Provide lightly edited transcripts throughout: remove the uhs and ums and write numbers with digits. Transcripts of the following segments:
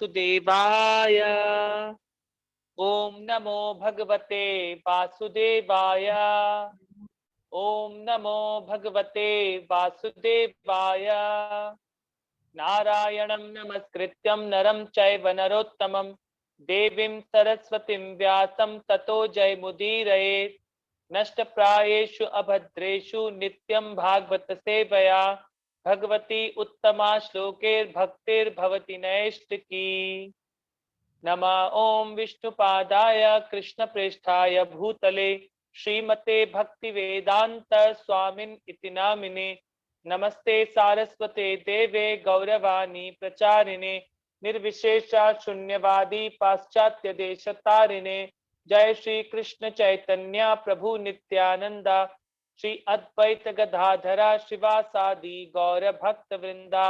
वासुदेवाय। ओम नमो भगवते वासुदेवाय। ओम नमो भगवते वासुदेवाय। नारायणं नमस्कृत्यं नरं चैव नरोत्तमं देवीं सरस्वतीं व्यासं ततो जयमुदीरयेत्। नष्टप्रायेषु अभद्रेषु नित्यं भागवत सेवया भगवती उत्तमा श्लोकैर्भक्तिर्भवति नैष्टिकी। नमः ओम विष्णुपादाय कृष्णप्रेष्ठाय भूतले श्रीमते भक्तिवेदांत स्वामिन् इति नामिने। नमस्ते सारस्वते देवे गौरवाणी प्रचारिणे निर्विशेषा शून्यवादी पाश्चात्य देशतारिणे। जय श्री कृष्ण चैतन्य प्रभु नित्यानंदा श्री अद्वैत गदाधरा शिवासादि गौर भक्त वृंदा।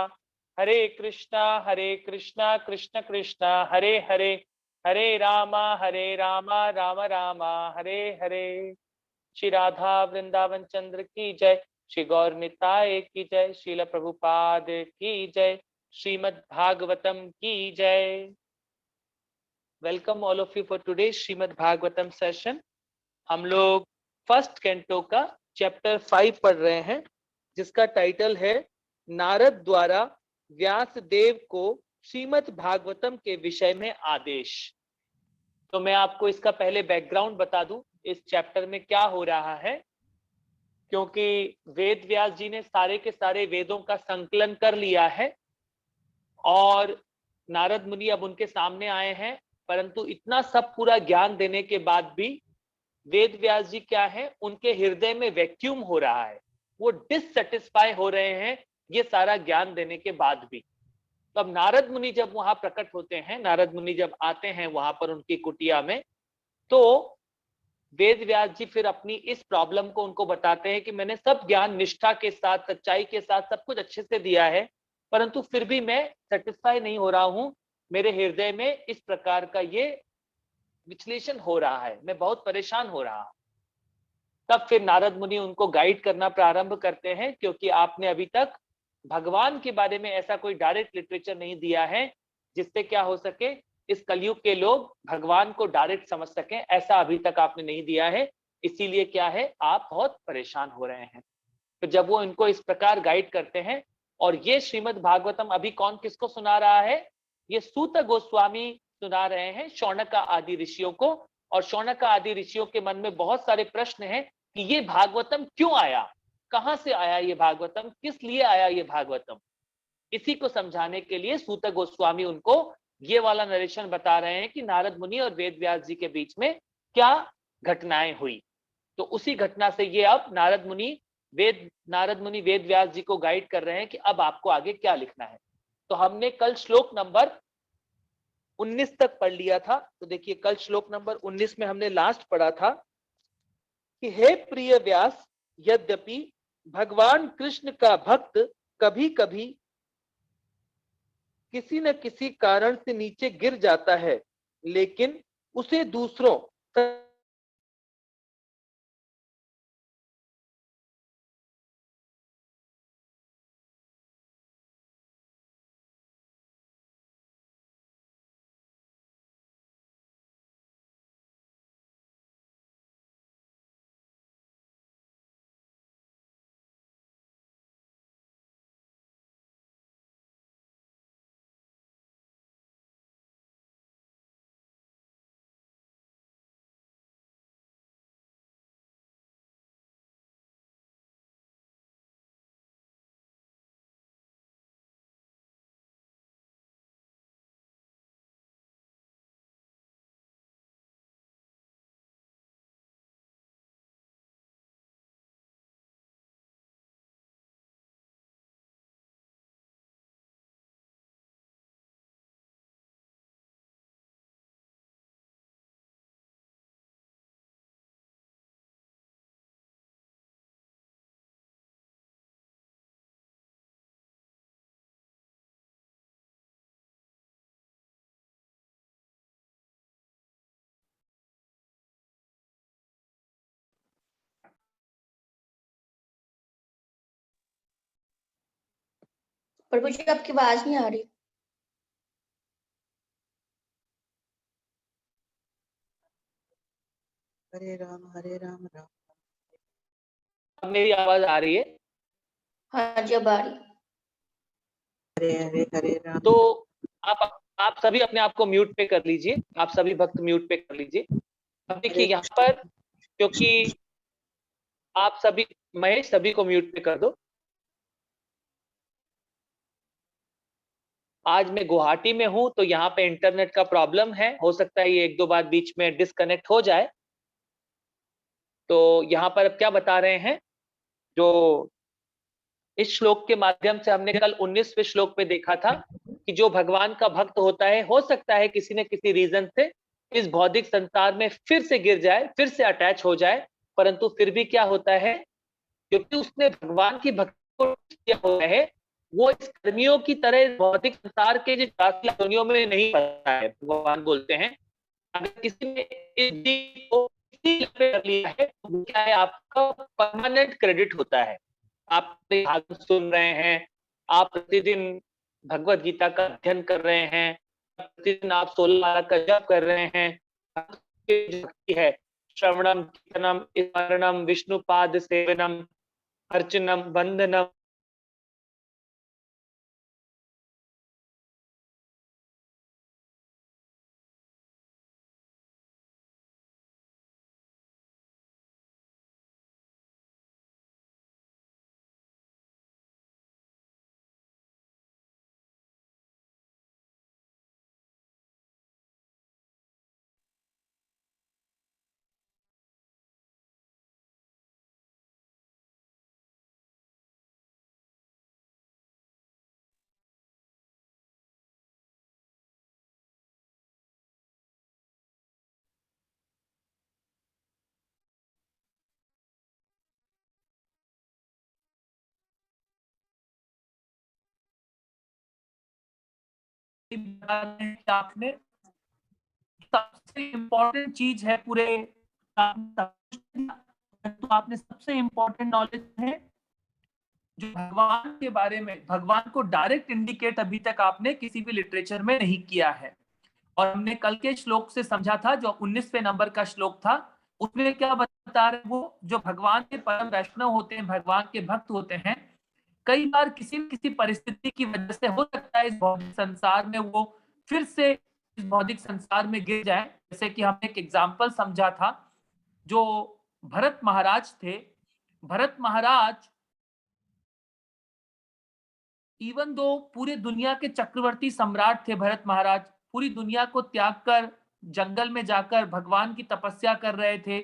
हरे कृष्णा कृष्ण कृष्णा हरे हरे हरे रामा राम रामा हरे हरे। श्री राधा वृंदावन चंद्र की जय। श्री गौर निताय की जय। श्रील प्रभुपाद की जय। श्रीमद् भागवतम की जय। Welcome all of you for today Shrimad Bhagavatam session. हम लोग फर्स्ट कैंटो का चैप्टर 5 पढ़ रहे हैं, जिसका टाइटल है नारद द्वारा व्यास देव को श्रीमद् भागवतम के विषय में आदेश। तो मैं आपको इसका पहले बैकग्राउंड बता दूं, इस चैप्टर में क्या हो रहा है। क्योंकि वेद व्यास जी ने सारे के सारे वेदों का संकलन कर लिया है और नारद मुनि अब उनके सामने आए हैं, परंतु इतना सब पूरा ज्ञान देने के बाद भी वेद व्यास जी क्या है, उनके हृदय में वैक्यूम हो रहा है, वो डिससेटिस्फाई हो रहे हैं ये सारा ज्ञान देने के बाद भी। तो अब नारद मुनि जब वहां प्रकट होते हैं, नारद मुनि जब आते हैं वहां पर उनकी कुटिया में, तो वेद व्यास जी फिर अपनी इस प्रॉब्लम को उनको बताते हैं कि मैंने सब ज्ञान निष्ठा के साथ, सच्चाई के साथ सब कुछ अच्छे से दिया है, परंतु फिर भी मैं सेटिस्फाई नहीं हो रहा हूं। मेरे हृदय में इस प्रकार का ये विश्लेषण हो रहा है, मैं बहुत परेशान हो रहा हूं। तब फिर नारद मुनि उनको गाइड करना प्रारंभ करते हैं, क्योंकि आपने अभी तक भगवान के बारे में ऐसा कोई डायरेक्ट लिटरेचर नहीं दिया है जिससे क्या हो सके, इस कलयुग के लोग भगवान को डायरेक्ट समझ सकें, ऐसा अभी तक आपने नहीं दिया है। इसीलिए क्या है, आप बहुत परेशान हो रहे हैं। तो जब वो इनको इस प्रकार गाइड करते हैं, और ये श्रीमद् भागवतम अभी कौन किसको सुना रहा है, ये सूत गोस्वामी सुना रहे हैं शौनक आदि ऋषियों को। और शौनक आदि ऋषियों के मन में बहुत सारे प्रश्न हैं कि ये भागवतम क्यों आया, कहां से आया ये भागवतम, किस लिए आया ये भागवतम। इसी को समझाने के लिए सूत गोस्वामी उनको ये वाला नरेशन बता रहे हैं कि नारद मुनि और वेद व्यास जी के बीच में क्या घटनाएं हुई। तो उसी घटना से ये अब नारद मुनि वेद व्यास जी को गाइड कर रहे हैं कि अब आपको आगे क्या लिखना है। तो हमने कल श्लोक नंबर 19 तक पढ़ लिया था। तो देखिए, कल श्लोक नंबर 19 में हमने लास्ट पढ़ा था कि हे प्रिय व्यास, यद्यपि भगवान कृष्ण का भक्त कभी कभी किसी न किसी कारण से नीचे गिर जाता है, लेकिन उसे दूसरों प्रभु जी आपकी आवाज नहीं आ रही। हरे राम राम। अब मेरी आवाज आ रही है? हाँ जी, अब आ रही। हरे राम। तो आप सभी अपने आप को म्यूट पे कर लीजिए, आप सभी भक्त म्यूट पे कर लीजिए। अब देखिए यहाँ पर, क्योंकि आप सभी, महेश सभी को म्यूट पे कर दो। आज मैं गुवाहाटी में हूं तो यहाँ पे इंटरनेट का प्रॉब्लम है, हो सकता है ये एक दो बार बीच में डिस्कनेक्ट हो जाए। तो यहाँ पर अब क्या बता रहे हैं, जो इस श्लोक के माध्यम से हमने कल 19वें श्लोक में देखा था कि जो भगवान का भक्त होता है, हो सकता है किसी न किसी रीजन से इस भौतिक संसार में फिर से गिर जाए, फिर से अटैच हो जाए, परंतु फिर भी क्या होता है, क्योंकि उसने भगवान की भक्ति को किया हुआ है, वो इस कर्मियों की तरह भौतिक संसार के जो 4 दुनियों में नहीं पड़ता है। भगवान बोलते हैं अगर किसी ने इस डील को कर लिया है तो क्या है, आपका परमानेंट क्रेडिट होता है। आप भागवत सुन रहे हैं, आप प्रतिदिन भगवत गीता का अध्ययन कर रहे हैं, प्रतिदिन आप 16 माला का जप कर रहे हैं, भक्ति है श्रवणम कीर्तनम स्मरणम विष्णुपाद सेवनम अर्चनम वंदनम। आपने सबसे इम्पोर्टेंट चीज है पूरे, तो आपने सबसे इम्पोर्टेंट नॉलेज है जो भगवान के बारे में, भगवान को डायरेक्ट इंडिकेट अभी तक आपने किसी भी लिटरेचर में नहीं किया है। और हमने कल के श्लोक से समझा था, जो 19वें नंबर का श्लोक था, उसमें क्या बता रहे, वो जो भगवान के परम वैष्णव होते हैं, भगवान के भक्त होते हैं, कई बार किसी न किसी परिस्थिति की वजह से हो सकता है इस भौतिक संसार में वो फिर से इस भौतिक संसार में गिर जाए। जैसे कि हमने एक एग्जाम्पल समझा था, जो भरत महाराज थे, भरत महाराज इवन दो पूरे दुनिया के चक्रवर्ती सम्राट थे, भरत महाराज पूरी दुनिया को त्याग कर जंगल में जाकर भगवान की तपस्या कर रहे थे,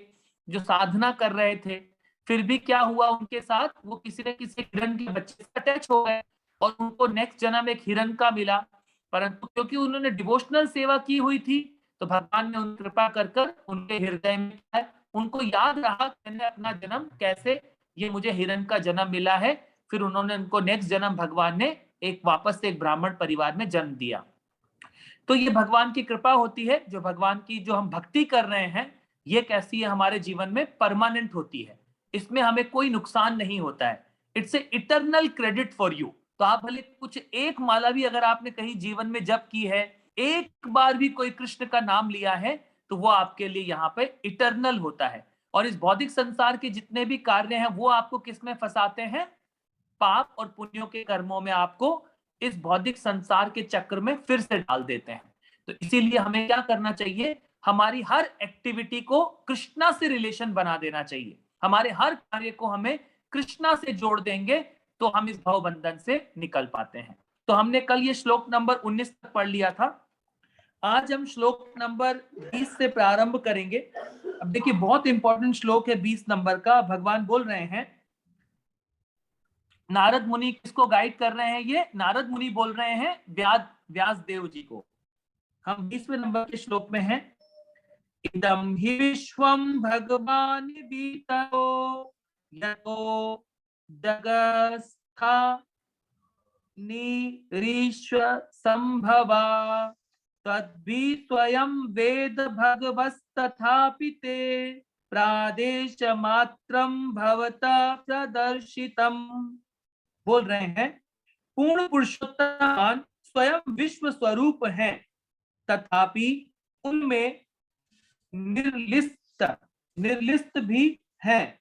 जो साधना कर रहे थे, फिर भी क्या हुआ उनके साथ, वो किसी न किसी हिरण के बच्चे से अटैच हो गए और उनको नेक्स्ट जन्म एक हिरण का मिला। परंतु क्योंकि उन्होंने डिवोशनल सेवा की हुई थी तो भगवान ने उन कृपा कर उनके हृदय में उनको याद रहा मैंने अपना जन्म कैसे, ये मुझे हिरण का जन्म मिला है। फिर उन्होंने उनको नेक्स्ट जन्म भगवान ने एक वापस से एक ब्राह्मण परिवार में जन्म दिया। तो ये भगवान की कृपा होती है, जो भगवान की जो हम भक्ति कर रहे हैं ये कैसी है, हमारे जीवन में परमानेंट होती है, इसमें हमें कोई नुकसान नहीं होता है। It's a eternal credit for you. तो आप भले कुछ एक माला भी अगर आपने कहीं जीवन में जप की है, एक बार भी कोई कृष्ण का नाम लिया है, तो वो आपके लिए यहाँ पे इटर्नल होता है। और इस भौतिक संसार के जितने भी कार्य हैं वो आपको किसमें फंसाते हैं, पाप और पुण्यों के कर्मों में आपको इस भौतिक संसार के चक्र में फिर से डाल देते हैं। तो इसीलिए हमें क्या करना चाहिए, हमारी हर एक्टिविटी को कृष्णा से रिलेशन बना देना चाहिए। हमारे हर कार्य को हमें कृष्णा से जोड़ देंगे तो हम इस भव बंधन से निकल पाते हैं। तो हमने कल ये श्लोक नंबर 19 तक पढ़ लिया था। आज हम श्लोक नंबर 20 से प्रारंभ करेंगे। अब देखिए बहुत इंपॉर्टेंट श्लोक है 20 नंबर का। भगवान बोल रहे हैं, नारद मुनि किसको गाइड कर रहे हैं, ये नारद मुनि बोल रहे हैं व्यास देव जी को। हम 20वें नंबर के श्लोक में हैं, इदं हि विश्वं भगवान् बीतो यतो जगस्था निरीश्व संभवा तद्भि स्वयं वेद भगवस्तथापि ते प्रादेश मात्रम भवता प्रदर्शितम। बोल रहे हैं पूर्ण पुरुषोत्तम स्वयं विश्व स्वरूप हैं, तथापि उनमें निर्लिप्त निर्लिप्त भी हैं।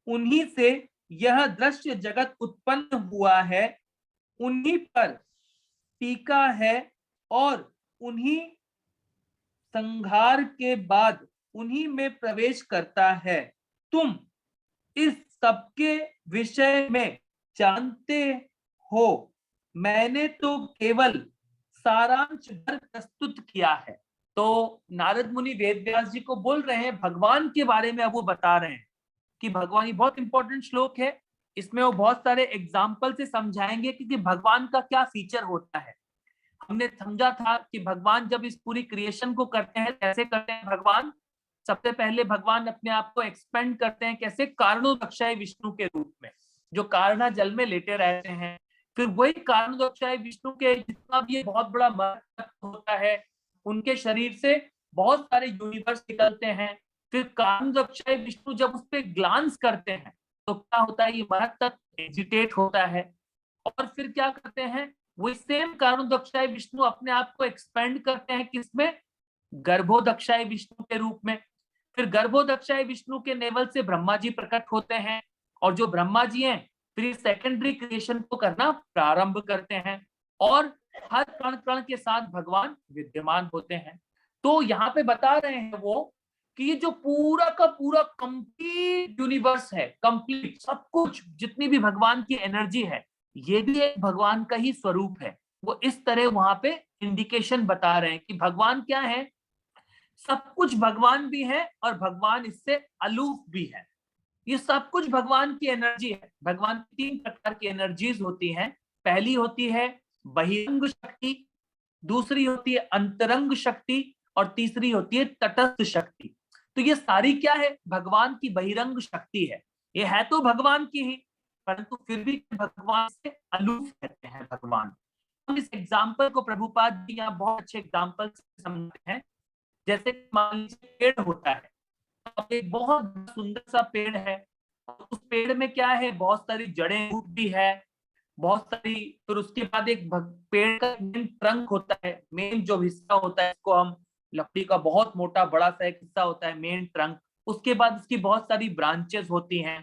उन्हीं से यह दृश्य जगत उत्पन्न हुआ है, उन्हीं पर टीका है और उन्हीं संहार के बाद उन्हीं में प्रवेश करता है। तुम इस सबके विषय में जानते हो, मैंने तो केवल सारांश भर प्रस्तुत किया है। तो नारद मुनि वेद व्यास जी को बोल रहे हैं भगवान के बारे में, अब वो बता रहे हैं कि भगवान, ये बहुत इंपॉर्टेंट श्लोक है, इसमें वो बहुत सारे एग्जाम्पल से समझाएंगे कि भगवान का क्या फीचर होता है। हमने समझा था कि भगवान जब इस पूरी क्रिएशन को करते हैं, कैसे करते हैं भगवान, सबसे पहले भगवान अपने आप को एक्सपेंड करते हैं, कैसे, कारणोदक्षाय विष्णु के रूप में, जो कारणा जल में लेटे रहते हैं। फिर वही कारणोदक्षाय विष्णु के जितना भी ये बहुत बड़ा महत्व होता है, उनके शरीर से बहुत सारे यूनिवर्स निकलते हैं। फिर कारणोदक्षाय विष्णु जब उस पर ग्लांस करते हैं तो क्या होता है, ये महत्व एजिटेट होता है। और फिर क्या करते हैं, वही सेम कारणोदक्षाय विष्णु अपने आप को एक्सपेंड करते हैं, किसमें, गर्भोदक्षाय विष्णु के रूप में। फिर गर्भोदक्षाय विष्णु के नेवल से ब्रह्मा जी प्रकट होते हैं, और जो ब्रह्मा जी हैं फिर सेकेंडरी क्रिएशन को करना प्रारंभ करते हैं, और हर कण कण के साथ भगवान विद्यमान होते हैं। तो यहाँ पे बता रहे हैं वो कि ये जो पूरा का पूरा कंप्लीट यूनिवर्स है, कंप्लीट सब कुछ, जितनी भी भगवान की एनर्जी है, ये भी एक भगवान का ही स्वरूप है। वो इस तरह वहां पे इंडिकेशन बता रहे हैं कि भगवान क्या है, सब कुछ भगवान भी है और भगवान इससे अलूफ भी है। ये सब कुछ भगवान की एनर्जी है। भगवान की 3 प्रकार की एनर्जीज होती हैं। पहली होती है बहिरंग शक्ति, दूसरी होती है अंतरंग शक्ति, और तीसरी होती है तटस्थ शक्ति। तो ये सारी क्या है, भगवान की बहिरंग शक्ति है। ये है तो भगवान की ही, परंतु फिर भी भगवान से अलूफ रहते हैं भगवान। हम इस एग्जाम्पल को प्रभुपाद जी यहाँ बहुत अच्छे एग्जाम्पल से समझते हैं। जैसे मान लीजिए पेड़ होता है, एक बहुत सुंदर सा पेड़ है, उस पेड़ में क्या है, बहुत सारी जड़ें रूट भी है, बहुत सारी। फिर उसके बाद एक पेड़ का मेन ट्रंक होता है, मेन जो हिस्सा होता है, इसको हम लकड़ी का बहुत मोटा बड़ा सा एक हिस्सा होता है, मेन ट्रंक। उसके बाद उसकी बहुत सारी ब्रांचेस होती हैं,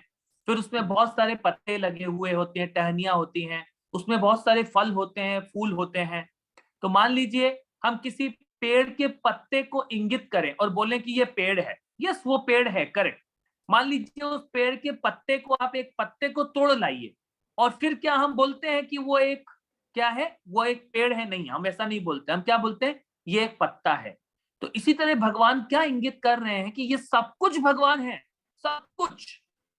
फिर उसमें बहुत सारे पत्ते लगे हुए होते हैं, टहनियां होती हैं, उसमें बहुत सारे फल होते हैं, फूल होते हैं। तो मान लीजिए हम किसी पेड़ के पत्ते को इंगित करें और बोलें कि ये पेड़ है, यस वो पेड़ है, करेक्ट। मान लीजिए उस पेड़ के पत्ते को, आप एक पत्ते को तोड़ लाइए, और फिर क्या हम बोलते हैं कि वो एक क्या है, वो एक पेड़ है? नहीं, हम ऐसा नहीं बोलते। हम क्या बोलते हैं, ये एक पत्ता है। तो इसी तरह भगवान क्या इंगित कर रहे हैं कि ये सब कुछ भगवान है, सब कुछ,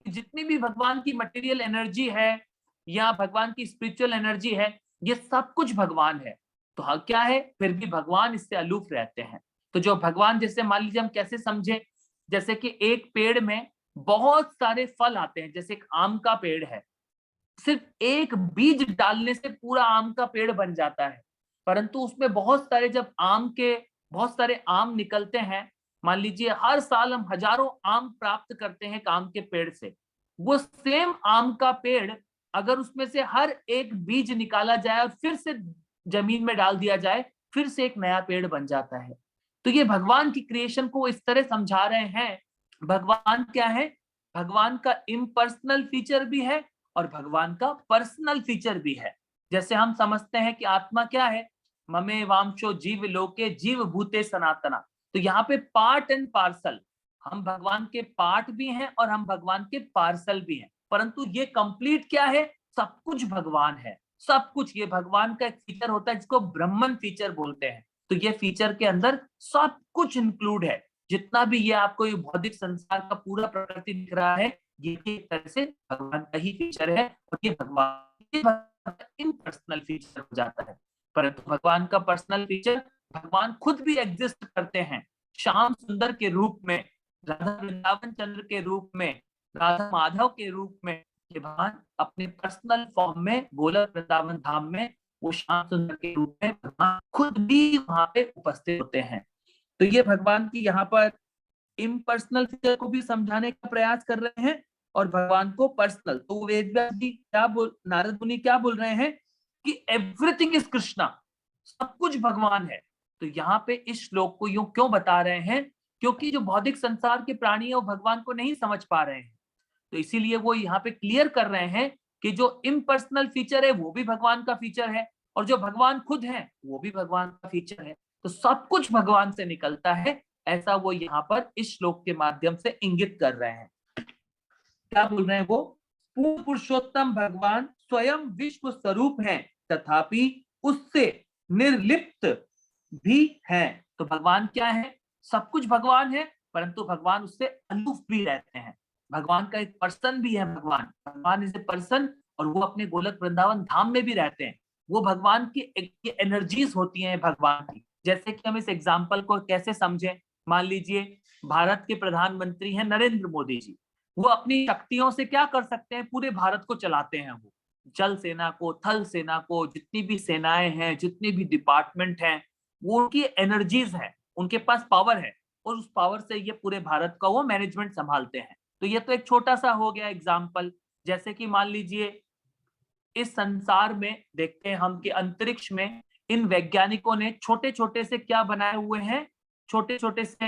जितनी भी भगवान की मटेरियल एनर्जी है या भगवान की स्पिरिचुअल एनर्जी है, ये सब कुछ भगवान है। तो हाँ क्या है, फिर भी भगवान इससे अलूफ रहते हैं। तो जो भगवान, जैसे मान लीजिए हम कैसे समझे, जैसे कि एक पेड़ में बहुत सारे फल आते हैं, जैसे एक आम का पेड़ है, सिर्फ एक बीज डालने से पूरा आम का पेड़ बन जाता है, परंतु उसमें बहुत सारे, जब आम के बहुत सारे आम निकलते हैं, मान लीजिए हर साल हम हजारों आम प्राप्त करते हैं आम के पेड़ से, वो सेम आम का पेड़ अगर उसमें से हर एक बीज निकाला जाए और फिर से जमीन में डाल दिया जाए, फिर से एक नया पेड़ बन जाता है। तो ये भगवान की क्रिएशन को इस तरह समझा रहे हैं। भगवान क्या है, भगवान का इम्पर्सनल फीचर भी है और भगवान का पर्सनल फीचर भी है। जैसे हम समझते हैं कि आत्मा क्या है, ममे वांशो जीव लोके जीव भूते सनातना। तो यहाँ पे पार्ट एंड पार्सल, हम भगवान के पार्ट भी हैं और हम भगवान के पार्सल भी हैं, परंतु ये कंप्लीट क्या है, सब कुछ भगवान है, सब कुछ। ये भगवान का एक फीचर होता है जिसको ब्रह्मन फीचर बोलते हैं। तो ये फीचर के अंदर सब कुछ इंक्लूड है। जितना भी ये आपको ये भौतिक संसार का पूरा प्रकृति दिख रहा है, ये एक तरह से भगवान का ही फीचर है, और ये भगवान का इम्पर्सनल फीचर हो जाता है। परंतु भगवान का पर्सनल फीचर, भगवान खुद भी एग्जिस्ट करते हैं श्याम सुंदर के रूप में, राधा वृंदावन चंद्र के रूप में, राधा माधव के रूप में। ये भगवान अपने पर्सनल फॉर्म में गोलक वृंदावन धाम में, वो श्याम सुंदर के रूप में भगवान खुद भी वहां पे उपस्थित होते हैं। तो ये भगवान की यहाँ पर इम्पर्सनल फीचर को भी समझाने का प्रयास कर रहे हैं, और भगवान को पर्सनल। तो वेदव्यास जी क्या बोल, नारद मुनि क्या बोल रहे हैं कि एवरीथिंग इज कृष्णा, सब कुछ भगवान है। तो यहाँ पे इस श्लोक को यूं क्यों बता रहे हैं क्योंकि जो भौतिक संसार के प्राणी है वो भगवान को नहीं समझ पा रहे हैं। तो इसीलिए वो यहाँ पे क्लियर कर रहे हैं कि जो इम्पर्सनल फीचर है वो भी भगवान का फीचर है, और जो भगवान खुद है वो भी भगवान का फीचर है। तो सब कुछ भगवान से निकलता है, ऐसा वो यहाँ पर इस श्लोक के माध्यम से इंगित कर रहे हैं। क्या बोल रहे हैं वो? पूर्ण पुरुषोत्तम भगवान स्वयं विश्व स्वरूप हैं, तथापि उससे निर्लिप्त भी हैं। तो भगवान क्या है? सब कुछ भगवान है, परंतु भगवान उससे अलूफ भी रहते हैं। भगवान का एक पर्सन भी है, भगवान इज ए पर्सन, और वो अपने गोलक वृंदावन धाम में भी रहते हैं। वो भगवान की एनर्जीज होती हैं भगवान की। जैसे कि हम इस एग्जाम्पल को कैसे समझें? मान लीजिए भारत के प्रधानमंत्री हैं नरेंद्र मोदी जी, वो अपनी शक्तियों से क्या कर सकते हैं? पूरे भारत को चलाते हैं। वो जल सेना को, थल सेना को, जितनी भी सेनाएं हैं, जितने भी डिपार्टमेंट हैं, वो उनकी एनर्जीज है, उनके पास पावर है, और उस पावर से ये पूरे भारत का वो मैनेजमेंट संभालते हैं। तो ये तो एक छोटा सा हो गया एग्जाम्पल। जैसे कि मान लीजिए इस संसार में देखते हैं हम कि अंतरिक्ष में इन वैज्ञानिकों ने छोटे छोटे से क्या बनाए हुए हैं? छोटे छोटे से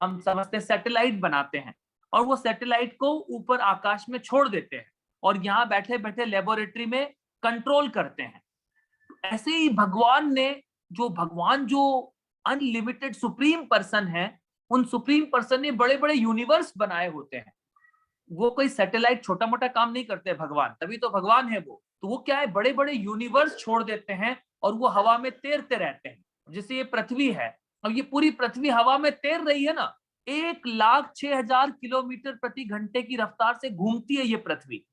हम समझते हैं सैटेलाइट बनाते हैं, और वो सैटेलाइट को ऊपर आकाश में छोड़ देते हैं, और यहाँ बैठे बैठे लेबोरेटरी में कंट्रोल करते हैं। ऐसे ही भगवान जो अनलिमिटेड सुप्रीम पर्सन है, उन सुप्रीम पर्सन ने बड़े बड़े यूनिवर्स बनाए होते हैं। वो कोई सैटेलाइट छोटा मोटा काम नहीं करते भगवान, तभी तो भगवान है वो। तो वो क्या है? बड़े बड़े यूनिवर्स छोड़ देते हैं, और वो हवा में तैरते रहते हैं। जैसे ये पृथ्वी है, अब ये पूरी पृथ्वी हवा में तैर रही है ना, 1,06,000 किलोमीटर प्रति घंटे की रफ्तार से घूमती है ये पृथ्वी।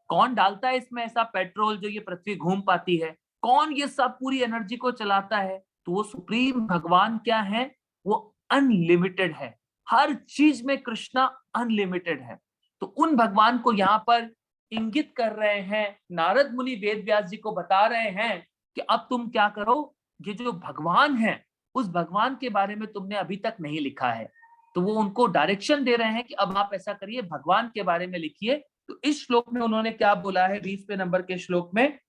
कौन डालता है इसमें ऐसा पेट्रोल जो ये पृथ्वी घूम पाती है? कौन ये सब पूरी एनर्जी को चलाता है? तो वो सुप्रीम भगवान क्या है? वो अनलिमिटेड है। हर चीज में कृष्णा अनलिमिटेड है। तो उन भगवान को यहाँ पर इंगित कर रहे हैं नारद मुनि, वेद व्यास जी को बता रहे हैं कि अब तुम क्या करो, ये जो भगवान है उस भगवान के बारे में तुमने अभी तक नहीं लिखा है। तो वो उनको डायरेक्शन दे रहे हैं कि अब आप ऐसा करिए, भगवान के बारे में लिखिए। तो इस श्लोक में उन्होंने क्या बोला है 20वें नंबर के श्लोक में,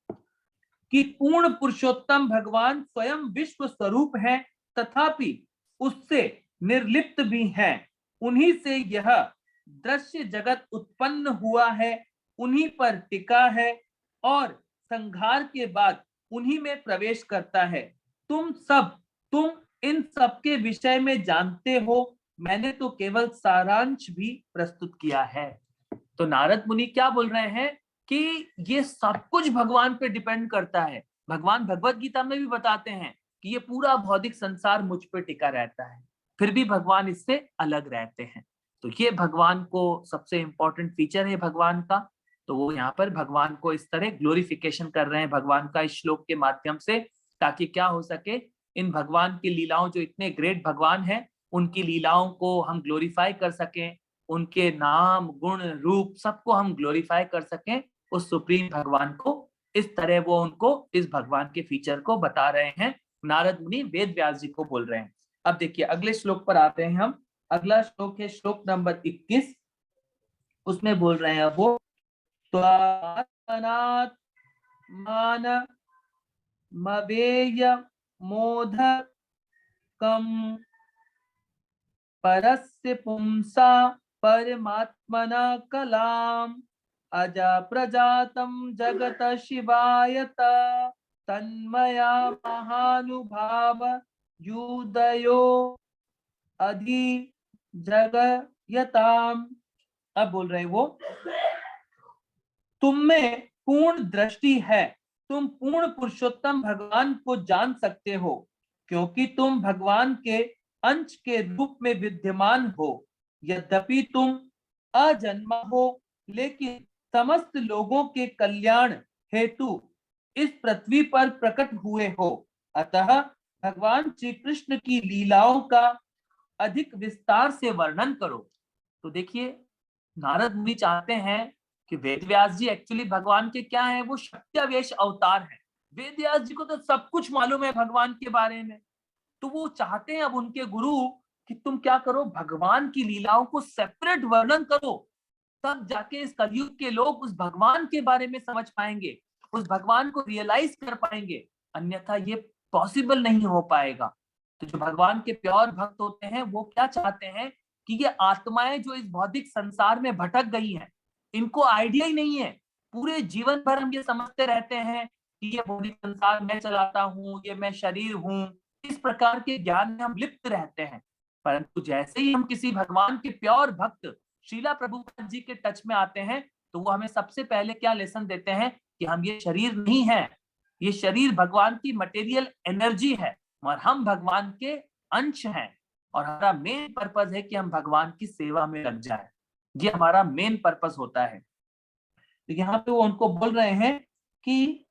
कि पूर्ण पुरुषोत्तम भगवान स्वयं विश्व स्वरूप है, तथापि उससे निर्लिप्त भी हैं। उन्हीं से यह दृश्य जगत उत्पन्न हुआ है, उन्हीं पर टिका है, और संहार के बाद उन्हीं में प्रवेश करता है। तुम इन सब के विषय में जानते हो, मैंने तो केवल सारांश भी प्रस्तुत किया है। तो नारद मुनि क्या बोल रहे हैं कि ये सब कुछ भगवान पे डिपेंड करता है। भगवान भगवत गीता में भी बताते हैं कि ये पूरा भौतिक संसार मुझ पे टिका रहता है, फिर भी भगवान इससे अलग रहते हैं। तो ये भगवान को सबसे इंपॉर्टेंट फीचर है भगवान का। तो वो यहाँ पर भगवान को इस तरह ग्लोरिफिकेशन कर रहे हैं भगवान का इस श्लोक के माध्यम से, ताकि क्या हो सके, इन भगवान की लीलाओं, जो इतने ग्रेट भगवान हैं, उनकी लीलाओं को हम ग्लोरीफाई कर सकें, उनके नाम गुण रूप सबको हम ग्लोरीफाई कर सकें उस सुप्रीम भगवान को। इस तरह वो उनको इस भगवान के फीचर को बता रहे हैं, नारद मुनि वेद व्यास जी को बोल रहे हैं। अब देखिए अगले श्लोक पर आते हैं हम। अगला श्लोक है श्लोक नंबर 21। उसमें बोल रहे हैं वो, त्वात्मनात् मान मवेय मोदकम परस्य पुंसा परमात्मना कलाम अजा प्रजातम जगत शिवायत तन्मया महानुभाव युदयो अधि जगयताम। अब बोल रहे वो, तुम में पूर्ण दृष्टि है, तुम पूर्ण पुरुषोत्तम भगवान को जान सकते हो, क्योंकि तुम भगवान के अंश के रूप में विद्यमान हो। यद्यपि तुम अजन्मा हो, लेकिन समस्त लोगों के कल्याण हेतु इस पृथ्वी पर प्रकट हुए हो। अतः भगवान श्री कृष्ण की लीलाओं का अधिक विस्तार से वर्णन करो। तो देखिए नारद मुनि चाहते हैं कि वेद व्यास जी एक्चुअली भगवान के क्या है, वो शक्त्यावेश अवतार है। वेद व्यास जी को तो सब कुछ मालूम है भगवान के बारे में, तो वो चाहते हैं अब उनके गुरु कि तुम क्या करो, भगवान की लीलाओं को सेपरेट वर्णन करो, तब जाके इस कलयुग के लोग उस भगवान के बारे में समझ पाएंगे, उस भगवान को रियलाइज कर पाएंगे, अन्यथा ये पॉसिबल नहीं हो पाएगा। तो जो भगवान के प्योर भक्त होते हैं वो क्या चाहते हैं कि ये आत्माएं जो इस भौतिक संसार में भटक गई हैं, इनको आइडिया ही नहीं है। पूरे जीवन भर हम ये समझते रहते हैं कि ये भौतिक संसार मैं चलाता हूँ, ये मैं शरीर हूँ, इस प्रकार के ज्ञान में हम लिप्त रहते हैं। परंतु जैसे ही हम किसी भगवान के प्योर भक्त श्रीला प्रभुपाद जी के टच में आते हैं, तो वो हमें सबसे पहले क्या लेसन देते हैं कि हम ये शरीर नहीं है, ये शरीर भगवान की मटेरियल एनर्जी है और हम भगवान के अंश हैं, और हमारा मेन पर्पस है कि हम भगवान की सेवा में लग जाए। ये हमारा मेन पर्पस होता है। तो यहाँ पे वो उनको बोल रहे हैं कि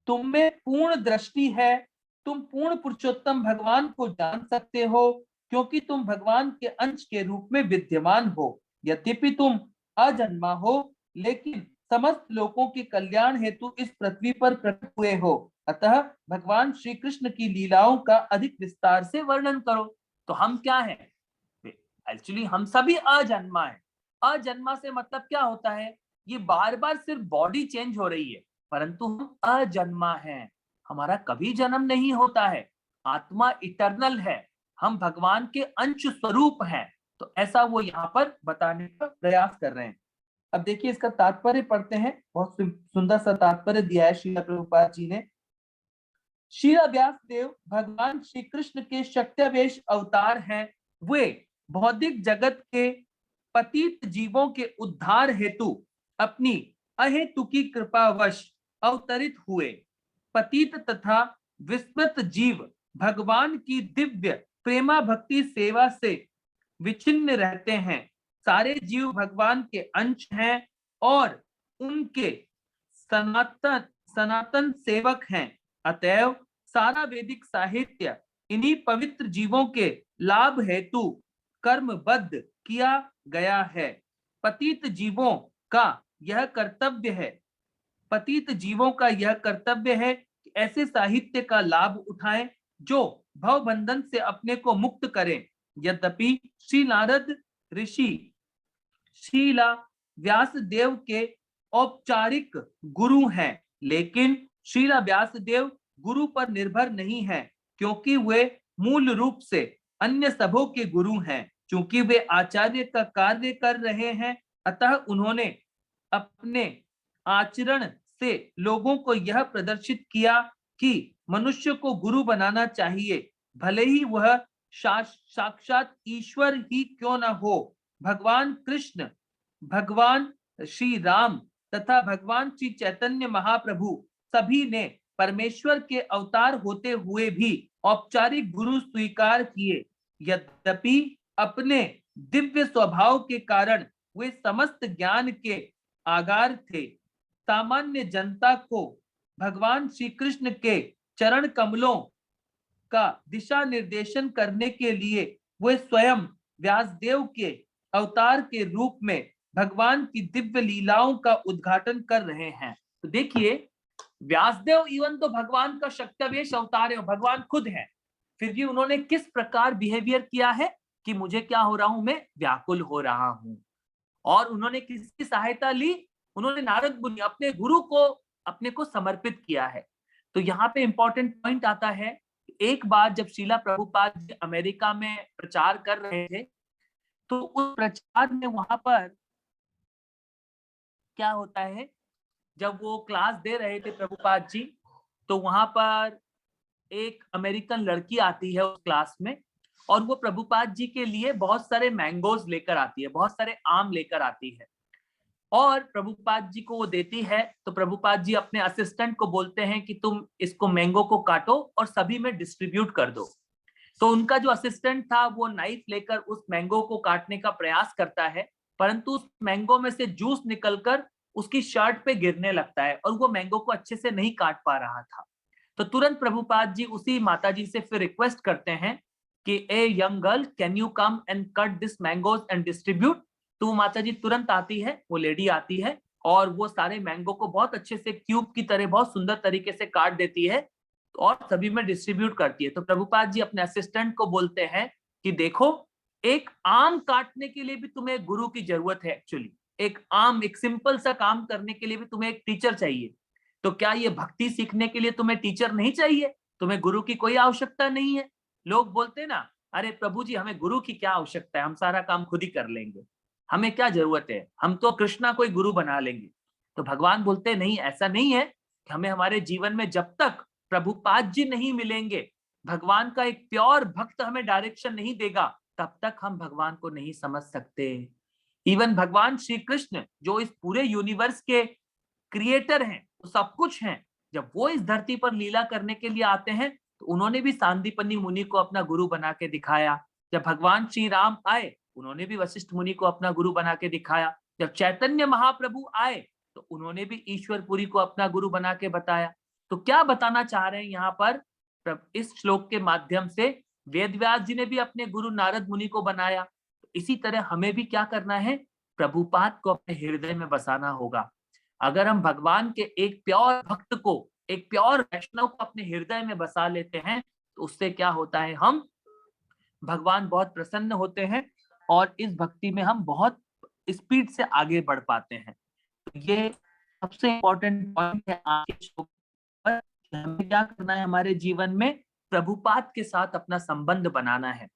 तुम में पूर्ण दृष्टि है, तुम पूर्ण पुरुषोत्तम भगवान को जान सकते हो, क्योंकि तुम भगवान के अंश के रूप में विद्यमान हो। यद्यपि तुम अजन्मा हो, लेकिन समस्त लोगों के कल्याण हेतु इस पृथ्वी पर प्रकट हुए हो। अतः भगवान श्री कृष्ण की लीलाओं का अधिक विस्तार से वर्णन करो। तो हम क्या हैं? एक्चुअली हम सभी अजन्मा हैं। अजन्मा से मतलब क्या होता है? ये बार बार सिर्फ बॉडी चेंज हो रही है, परंतु हम अजन्मा हैं। हमारा कभी जन्म नहीं होता है। आत्मा इटर्नल है, हम भगवान के अंश स्वरूप हैं। तो ऐसा वो यहाँ पर बताने का प्रयास कर रहे हैं। अब देखिए इसका तात्पर्य पढ़ते हैं। बहुत सुंदर सा तात्पर्य दिया है श्रील प्रभुपाद जी ने। श्रील व्यास देव भगवान श्री कृष्ण के शक्त्यावेश अवतार हैं। वे भौतिक जगत के पतित जीवों के उद्धार हेतु अपनी अहेतुकी कृपावश अवतरित हुए। पतित तथा विस्मृत जीव भगवान की दिव्य प्रेमा भक्ति सेवा से विच्छिन्न रहते हैं। सारे जीव भगवान के अंश हैं और उनके सनातन सेवक हैं। अतएव सारा वैदिक साहित्य इन्हीं पवित्र जीवों के लाभ हेतु कर्मबद्ध किया गया है। पतित जीवों का यह कर्तव्य है, पतित जीवों का यह कर्तव्य है कि ऐसे साहित्य का लाभ उठाएं जो भव बंधन से अपने को मुक्त करें। यद्यपि श्री नारद ऋषि श्रीला व्यासदेव के औपचारिक गुरु हैं, लेकिन श्रीला व्यासदेव गुरु पर निर्भर नहीं है, क्योंकि वे मूल रूप से अन्य सबों के गुरु हैं। चूंकि वे आचार्य का कार्य कर रहे हैं, अतः उन्होंने अपने आचरण से लोगों को यह प्रदर्शित किया कि मनुष्य को गुरु बनाना चाहिए, भले ही वह साक्षात ईश्वर ही क्यों न हो। भगवान कृष्ण, भगवान श्री राम तथा भगवान श्री चैतन्य महाप्रभु सभी ने परमेश्वर के अवतार होते हुए भी औपचारिक गुरु स्वीकार किए। यद्यपि अपने दिव्य स्वभाव के कारण वे समस्त ज्ञान के आगार थे। सामान्य जनता को भगवान श्री कृष्ण के चरण कमलों का दिशा निर्देशन करने के लिए वे स्वयं व्यासदेव के अवतार के रूप में भगवान की दिव्य लीलाओं का उद्घाटन कर रहे हैं। तो देखिए, व्यासदेव इवन तो भगवान का शक्त्यावेश अवतार है, भगवान खुद है, फिर भी उन्होंने किस प्रकार बिहेवियर किया है कि मुझे क्या हो रहा हूं, मैं व्याकुल हो रहा हूं। और उन्होंने किसकी सहायता ली? उन्होंने नारद मुनि, अपने गुरु को अपने को समर्पित किया है। तो यहाँ पे इंपॉर्टेंट पॉइंट आता है, एक बार जब श्रीला प्रभुपाद जी अमेरिका में प्रचार कर रहे थे, तो उस प्रचार में वहां पर क्या होता है, जब वो क्लास दे रहे थे प्रभुपाद जी, तो वहां पर एक अमेरिकन लड़की आती है उस क्लास में, और वो प्रभुपाद जी के लिए बहुत सारे मैंगोज लेकर आती है, बहुत सारे आम लेकर आती है, और प्रभुपाद जी को वो देती है। तो प्रभुपाद जी अपने असिस्टेंट को बोलते हैं कि तुम इसको मैंगो को काटो और सभी में डिस्ट्रीब्यूट कर दो। तो उनका जो असिस्टेंट था वो नाइफ लेकर उस मैंगो को काटने का प्रयास करता है, परंतु उस मैंगो में से जूस निकलकर उसकी शर्ट पे गिरने लगता है और वो मैंगो को अच्छे से नहीं काट पा रहा था। तो तुरंत प्रभुपाद जी उसी माता जी से फिर रिक्वेस्ट करते हैं कि a young girl, can you come and cut this mangoes and distribute. तो वो माता जी तुरंत आती है, वो लेडी आती है और वो सारे मैंगो को बहुत अच्छे से क्यूब की तरह बहुत सुंदर तरीके से काट देती है और सभी में डिस्ट्रीब्यूट करती है। तो प्रभुपाद जी अपने असिस्टेंट को बोलते हैं कि देखो, एक आम काटने के लिए भी तुम्हें गुरु की जरूरत है। एक्चुअली एक आम, एक सिंपल सा काम करने के लिए भी तुम्हें एक टीचर चाहिए। तो क्या ये भक्ति सीखने के लिए तुम्हें टीचर नहीं चाहिए? तुम्हें गुरु की कोई आवश्यकता नहीं है। लोग बोलते हैं ना, अरे प्रभु जी हमें गुरु की क्या आवश्यकता है, हम सारा काम खुद ही कर लेंगे, हमें क्या जरूरत है, हम तो कृष्णा को ही गुरु बना लेंगे। तो भगवान बोलते हैं नहीं, ऐसा नहीं है कि हमें हमारे जीवन में जब तक प्रभुपाद जी नहीं मिलेंगे, भगवान का एक प्योर भक्त हमें डायरेक्शन नहीं देगा, तब तक हम भगवान को नहीं समझ सकते। इवन भगवान श्री कृष्ण जो इस पूरे यूनिवर्स के क्रिएटर हैं, वो सब कुछ हैं, जब वो इस धरती पर लीला करने के लिए आते हैं तो उन्होंने भी सांदीपनि मुनि को अपना गुरु बना के दिखाया। जब भगवान श्री राम आए, उन्होंने भी वशिष्ठ मुनि को अपना गुरु बना के दिखाया। जब चैतन्य महाप्रभु आए तो उन्होंने भी ईश्वरपुरी को अपना गुरु बना के बताया। तो क्या बताना चाह रहे हैं यहाँ पर इस श्लोक के माध्यम से? वेदव्यास जी ने भी अपने गुरु नारद मुनि को बनाया, तो इसी तरह हमें भी क्या करना है, प्रभुपाद को अपने हृदय में बसाना होगा। अगर हम भगवान के एक प्योर भक्त को, एक प्योर वैष्णव को अपने हृदय में बसा लेते हैं, तो उससे क्या होता है, हम भगवान बहुत प्रसन्न होते हैं और इस भक्ति में हम बहुत स्पीड से आगे बढ़ पाते हैं। तो ये सबसे इम्पोर्टेंट पॉइंट है आज के श्लोक पर, हमें क्या करना है, हमारे जीवन में प्रभुपाद के साथ अपना संबंध बनाना है।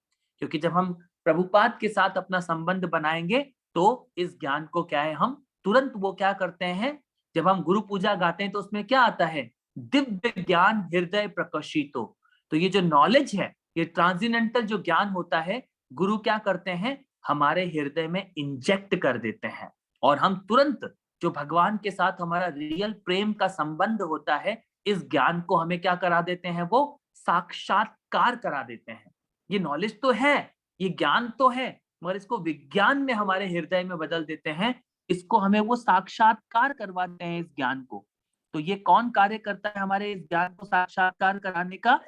क्योंकि जब हम प्रभुपाद के साथ अपना संबंध बनाएंगे तो इस ज्ञान को क्या है, हम तुरंत वो क्या करते हैं, जब हम गुरु पूजा गाते हैं तो उसमें क्या आता है, दिव्य ज्ञान हृदय प्रकाशितो। तो ये जो नॉलेज है, ये ट्रांसेंडेंटल जो ज्ञान होता है, गुरु क्या करते हैं, हमारे हृदय में इंजेक्ट कर देते हैं और हम तुरंत जो भगवान के साथ हमारा रियल प्रेम का संबंध होता है, इस ज्ञान को हमें क्या करा देते हैं, वो साक्षात्कार करा देते हैं। ये नॉलेज तो है, ये ज्ञान तो है, मगर इसको विज्ञान में हमारे हृदय में बदल देते हैं, इसको हमें वो साक्षात्कार करवाते हैं इस ज्ञान को। तो ये कौन कार्य करता है हमारे इस ज्ञान को साक्षात्कार कराने का?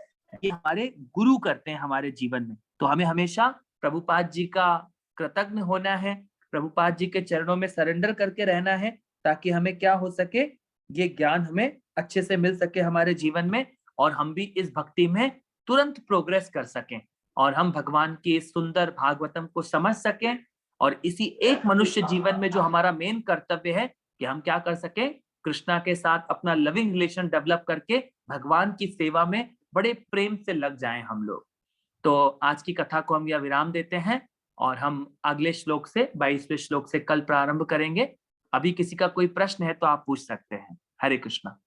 ये हमारे गुरु करते हैं हमारे जीवन में। तो हमें हमेशा प्रभुपाद जी का कृतज्ञ होना है, प्रभुपाद जी के चरणों में सरेंडर करके रहना है, ताकि हमें क्या हो सके, ये ज्ञान हमें अच्छे से मिल सके हमारे जीवन में और हम भी इस भक्ति में तुरंत प्रोग्रेस कर सकें और हम भगवान की इस सुंदर भागवतम को समझ सकें। और इसी एक मनुष्य जीवन में जो हमारा मेन कर्तव्य है कि हम क्या कर सके, कृष्णा के साथ अपना लविंग रिलेशन डेवलप करके भगवान की सेवा में बड़े प्रेम से लग जाएं हम लोग। तो आज की कथा को हम यह विराम देते हैं और हम अगले श्लोक से 22वें श्लोक से कल प्रारंभ करेंगे। अभी किसी का कोई प्रश्न है तो आप पूछ सकते हैं। हरे कृष्णा।